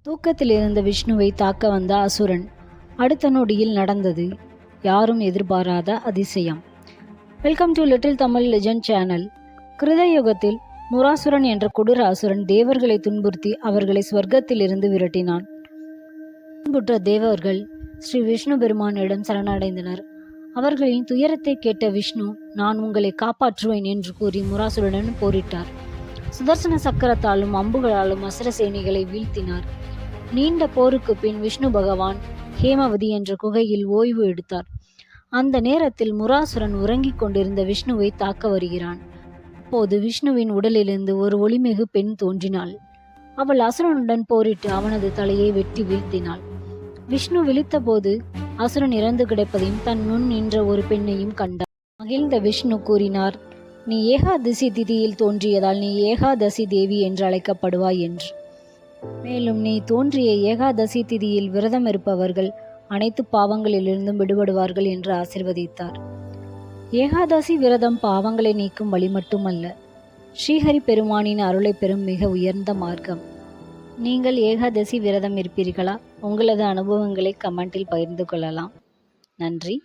தூக்கத்தில் இருந்த விஷ்ணுவை தாக்க வந்த அசுரன். அடுத்த நொடியில் நடந்தது யாரும் எதிர்பாராத அதிசயம். Welcome to little Tamil legend channel. கிருதயுகத்தில் முராசுரன் என்ற கொடூர அசுரன் தேவர்களை துன்புறுத்தி அவர்களை ஸ்வர்க்கத்தில் இருந்து விரட்டினான். துன்புற்ற தேவர்கள் ஸ்ரீ விஷ்ணு பெருமானிடம் சரணடைந்தனர். அவர்களின் துயரத்தை கேட்ட விஷ்ணு, நான் உங்களை காப்பாற்றுவேன் என்று கூறி முராசுரனுடன் போரிட்டார். சுதர்சன சக்கரத்தாலும் அம்புகளாலும் அசுர சேனைகளை வீழ்த்தினார். நீண்ட போருக்கு பின் விஷ்ணு பகவான் ஹேமவதி என்ற குகையில் ஓய்வு எடுத்தார். அந்த நேரத்தில் முராசுரன் உறங்கிக் கொண்டிருந்த விஷ்ணுவை தாக்க வருகிறான். அப்போது விஷ்ணுவின் உடலிலிருந்து ஒரு ஒளிமிகு பெண் தோன்றினாள். அவள் அசுரனுடன் போரிட்டு அவனது தலையை வெட்டி வீழ்த்தினாள். விஷ்ணு விழித்தபோது அசுரன் இறந்து கிடப்பதையும் தன் முன் நின்ற ஒரு பெண்ணையும் கண்டார். மகிழ்ந்த விஷ்ணு கூறினார், நீ ஏகாதசி திதியில் தோன்றியதால் நீ ஏகாதசி தேவி என்று அழைக்கப்படுவாய் என்று. மேலும் நீ தோன்றிய ஏகாதசி திதியில் விரதம் இருப்பவர்கள் அனைத்து பாவங்களிலிருந்தும் விடுபடுவார்கள் என்று ஆசிர்வதித்தார். ஏகாதசி விரதம் பாவங்களை நீக்கும் வழி மட்டுமல்ல, ஸ்ரீஹரி பெருமானின் அருளை பெறும் மிக உயர்ந்த மார்க்கம். நீங்கள் ஏகாதசி விரதம் இருப்பீர்களா? உங்களது அனுபவங்களை கமெண்டில் பகிர்ந்து கொள்ளலாம். நன்றி.